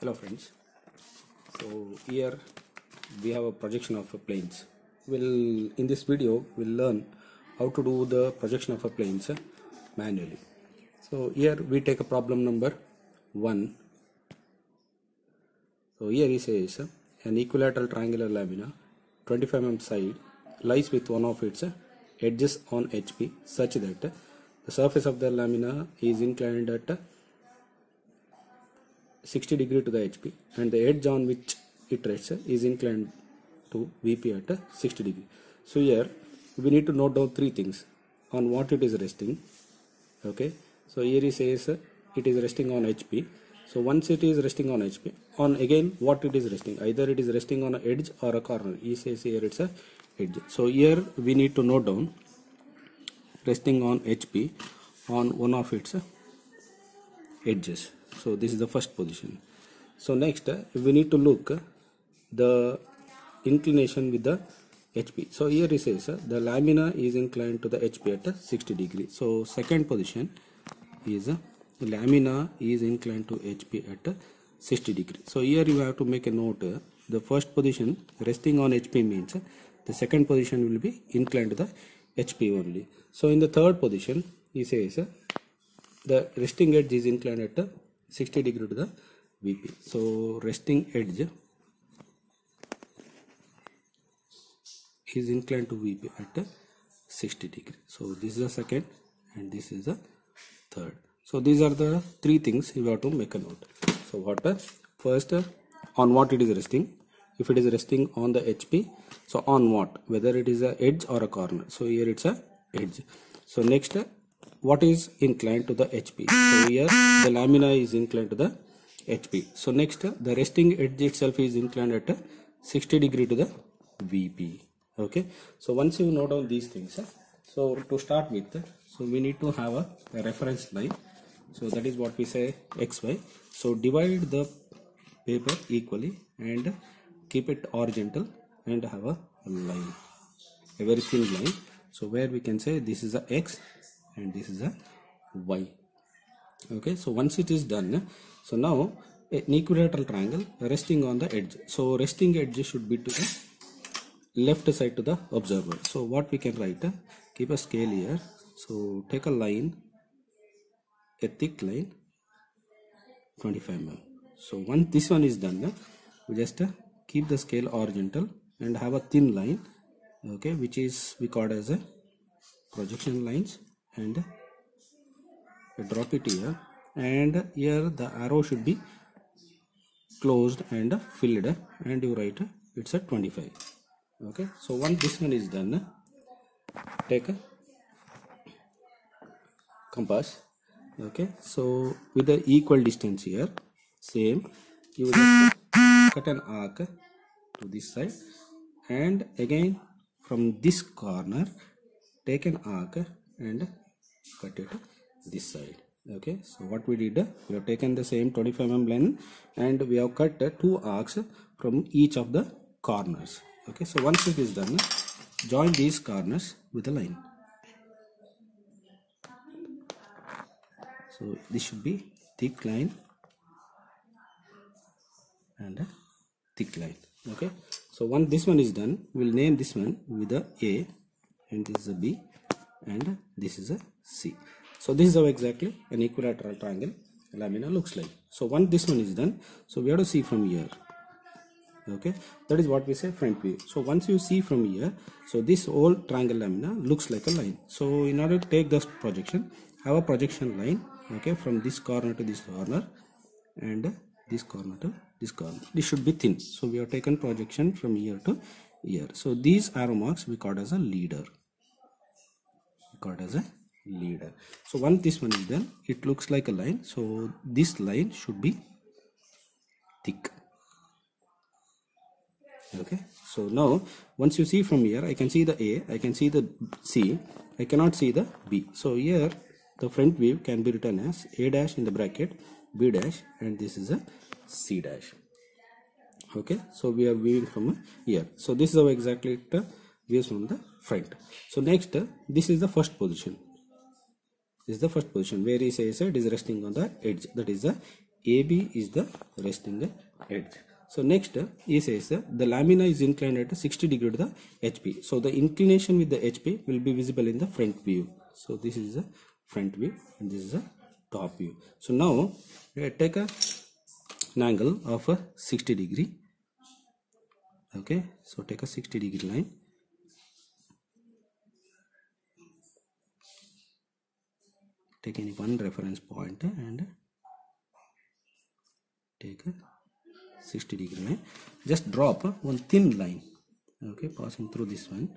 Hello friends. So here we have a projection of a planes. In this video we'll learn how to do the projection of a planes manually. So here we take a problem number 1. So here he says an equilateral triangular lamina 25 mm side lies with one of its edges on HP such that the surface of the lamina is inclined at 60 degree to the HP and the edge on which it rests is inclined to VP at 60 degree. So here we need to note down three things on what it is resting. Okay, so here he says it is resting on HP. So once it is resting on HP, on again what it is resting, either it is resting on an edge or a corner. He says here it's a edge. So here we need to note down resting on HP on one of its edges. So this is the first position. So next we need to look the inclination with the HP. So here it says the lamina is inclined to the HP at 60 degree. So second position is lamina is inclined to HP at 60 degree. So here you have to make a note. The first position resting on HP means the second position will be inclined to the HP only. So in the third position he says the resting edge is inclined at 60 degree to the VP. So resting edge is inclined to VP at 60 degree. So this is the second and this is the third. So these are the three things you have to make a note. So what first on what it is resting. If it is resting on the HP, so on what, whether it is a edge or a corner. So here it's a edge. So next what is inclined to the HP. So here the lamina is inclined to the HP. So next the resting edge itself is inclined at 60 degree to the VP. Okay, so once you note down these things, so to start with, so we need to have a reference line. So that is what we say XY. So divide the paper equally and keep it horizontal and have a line, a very thin line. So where we can say this is a X and this is a Y. Okay, so once it is done, so now an equilateral triangle resting on the edge. So resting edge should be to the left side to the observer. So what we can write, keep a scale here. So take a line, a thick line, 25 mm. So once this one is done, we just keep the scale horizontal and have a thin line, okay, which is we call as a projection lines, and drop it here, and here the arrow should be closed and filled, and you write it's a 25. Okay, so once this one is done, take a compass. Okay, so with the equal distance here, same, you will just cut an arc to this side, and again from this corner take an arc and cut it this side. Okay, so what we did, we have taken the same 25 mm length and we have cut two arcs from each of the corners. Okay, so once it is done, join these corners with a line. So this should be thick line and a thick line. Okay, so once this one is done, we will name this one with a A, and this is a B, and this is a C. So this is how exactly an equilateral triangle lamina looks like. So once this one is done, so we have to see from here. Okay, that is what we say front view. So once you see from here, so this whole triangle lamina looks like a line. So in order to take this projection, have a projection line, okay, from this corner to this corner and this corner to this corner. This should be thin. So we have taken projection from here to here. So these arrow marks we call as a leader. So once this one is done, it looks like a line. So this line should be thick. Okay, so now once you see from here, I can see the A, I can see the C, I cannot see the B. So here the front view can be written as A dash in the bracket, B dash, and this is a C dash. Okay, so we are viewing from here. So this is how exactly it views from the front. So next, this is the first position. This is the first position where he says it is resting on the edge, that is the AB is the resting edge. So next he says the lamina is inclined at 60 degree to the HP. So the inclination with the HP will be visible in the front view. So this is the front view and this is the top view. So now take an angle of 60 degree. Okay, so take a 60 degree line. Take any one reference point and take a 60 degree line. Just drop one thin line. Okay, passing through this one,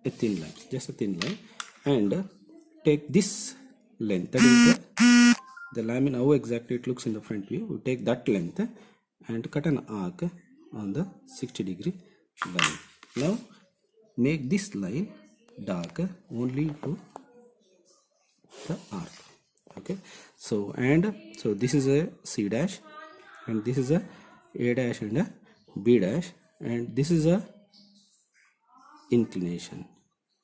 a thin line, just a thin line, and take this length, that is the lamina, how exactly it looks in the front view. We take that length and cut an arc on the 60 degree line. Now make this line dark only to the arc. Okay, so this is a C dash and this is a dash and a B dash, and this is a inclination.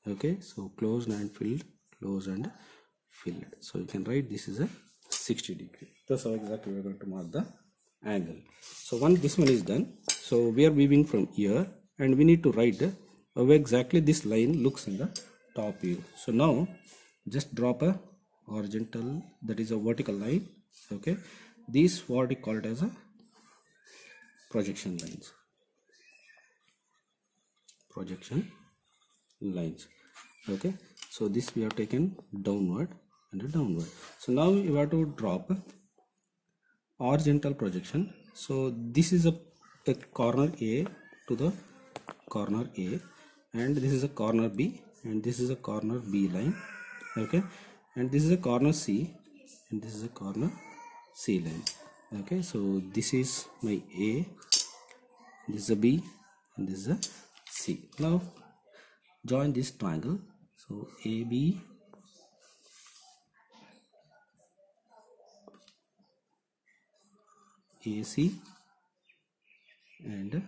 Okay, so closed and filled, closed and filled. So you can write this is a 60 degree. That's how exactly we are going to mark the angle. So once this one is done, so we are weaving from here and we need to write how exactly this line looks in the top view. So now just drop a horizontal, that is a vertical line. Okay, these what we call it as a projection lines. Projection lines. Okay, so this we have taken downward and downward. So now you have to drop horizontal projection. So this is a corner A to the corner A, and this is a corner B, and this is a corner B line. Okay, and this is a corner C, and this is a corner C line. Okay, so this is my A, this is a B, and this is a C. Now join this triangle. So AB, AC and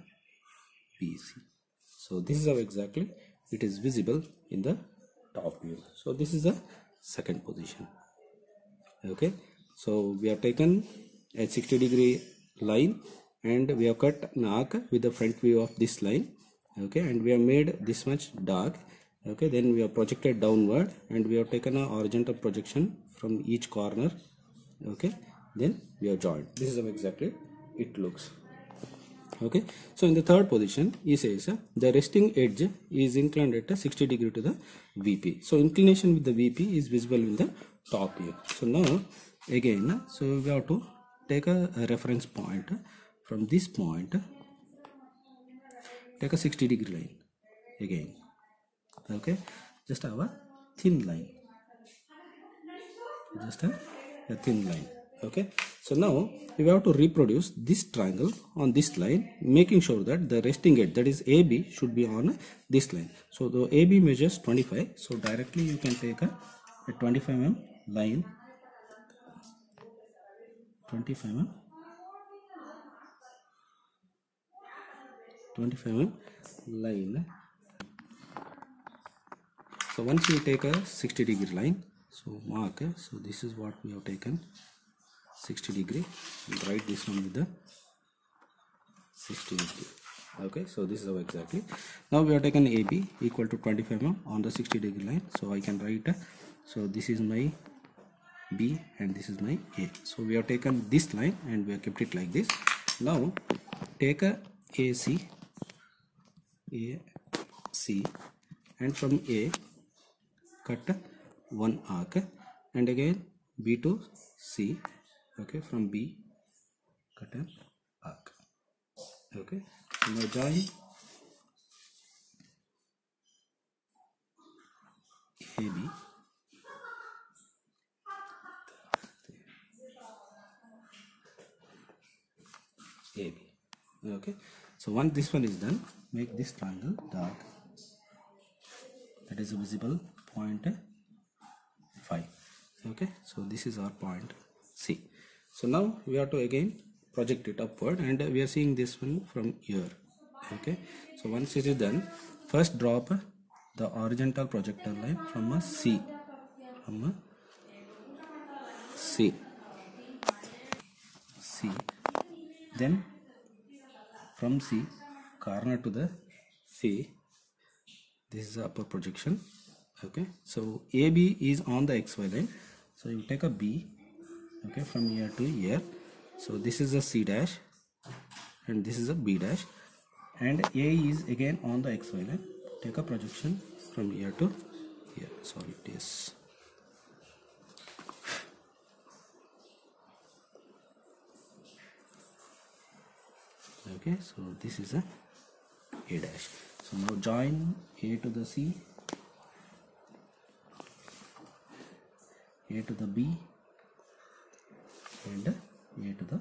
BC. So this is how exactly it is visible in the top view. So this is the second position. Okay, so we have taken a 60 degree line and we have cut an arc with the front view of this line. Okay, and we have made this much dark. Okay, then we have projected downward and we have taken a horizontal projection from each corner. Okay, then we have joined. This is how exactly it looks. Okay, so in the third position he says the resting edge is inclined at a 60 degree to the VP. So inclination with the VP is visible in the top view. So now again, so we have to take a reference point. From this point take a 60 degree line again. Okay, just have a thin line, just a thin line. Okay, so now we have to reproduce this triangle on this line, making sure that the resting edge, that is AB, should be on this line. So the AB measures 25, so directly you can take a 25 mm line, 25 mm line. So once you take a 60 degree line, so mark, so this is what we have taken, 60 degree, and write this one with the 60 degree. Okay, so this is how exactly. Now we have taken AB equal to 25 mm on the 60 degree line, so I can write, so this is my B and this is my A. So we have taken this line and we have kept it like this. Now take a AC, and from A cut one arc, and again B to C. Okay, from B cut an arc. Okay, now join AB, AB. Okay, so once this one is done, make this triangle dark, that is a visible point 5. Okay, so this is our point C. So now we have to again project it upward, and we are seeing this one from here. Okay, so once it is done, first drop the horizontal projector line from a C, C, then from C corner to the C, this is the upper projection. Okay, so AB is on the XY line, so you take a B, okay, from here to here. So this is a C dash and this is a B dash, and A is again on the XY line. Take a projection from here to here. Sorry, this. Okay, so this is a dash. So now join A to the C, A to the B, and A to the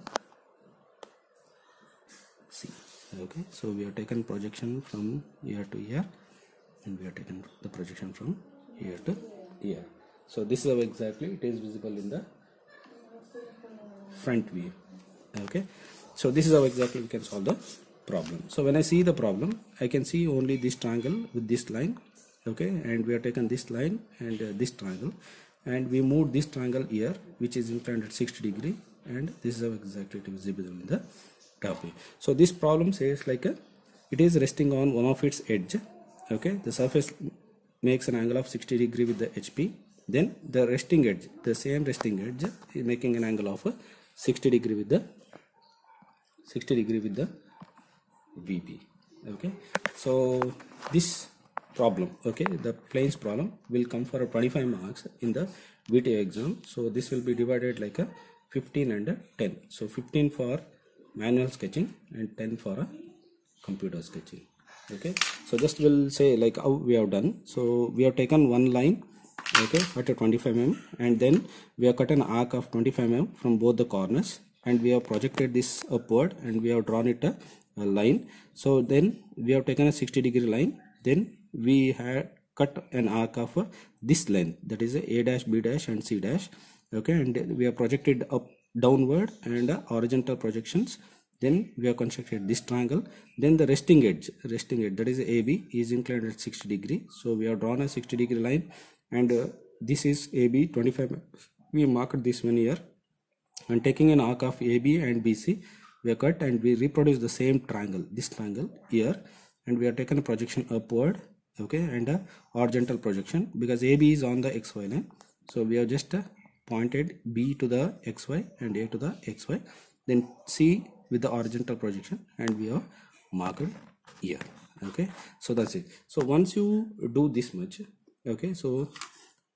C. Okay, so we have taken projection from here to here, and we have taken the projection from here to here. So this is how exactly it is visible in the front view. Okay, so this is how exactly we can solve the problem. So when I see the problem, I can see only this triangle with this line. Okay, and we have taken this line and this triangle, and we moved this triangle here, which is inclined at 60 degree, and this is how exactly it is visible in the top view. So this problem says like it is resting on one of its edge. Okay, the surface makes an angle of 60 degree with the HP, then the resting edge, the same resting edge is making an angle of 60 degree with the VP. Okay, so this problem, okay, the planes problem will come for a 25 marks in the VTO exam. So this will be divided like a 15 and 10. So 15 for manual sketching and 10 for a computer sketching. Okay, so just we'll say like how we have done. So we have taken one line, okay, at a 25 mm, and then we have cut an arc of 25 mm from both the corners, and we have projected this upward, and we have drawn it a line. So then we have taken a 60 degree line, then we had cut an arc of this length, that is a dash, B dash and C dash. Okay, and we have projected up downward and horizontal projections. Then we have constructed this triangle. Then the resting edge that is AB is inclined at 60 degree. So we have drawn a 60 degree line, and this is AB 25. We marked this one here, and taking an arc of AB and BC, we have cut and we reproduce the same triangle, this triangle here, and we have taken a projection upward, okay, and a horizontal projection because AB is on the XY line. So we have just pointed B to the XY and A to the XY, then C with the horizontal projection, and we have marked here. Okay, so that's it. So once you do this much, okay, so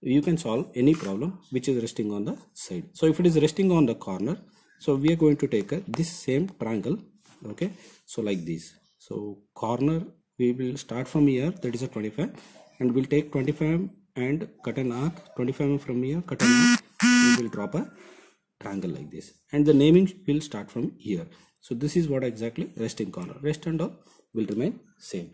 you can solve any problem which is resting on the side. So if it is resting on the corner, so we are going to take this same triangle. Okay, so like this. So corner we will start from here, that is a 25, and we'll take 25 and cut an arc, 25 from here, cut an arc, we will drop a triangle like this, and the naming will start from here. So this is what exactly resting corner, rest and all will remain same.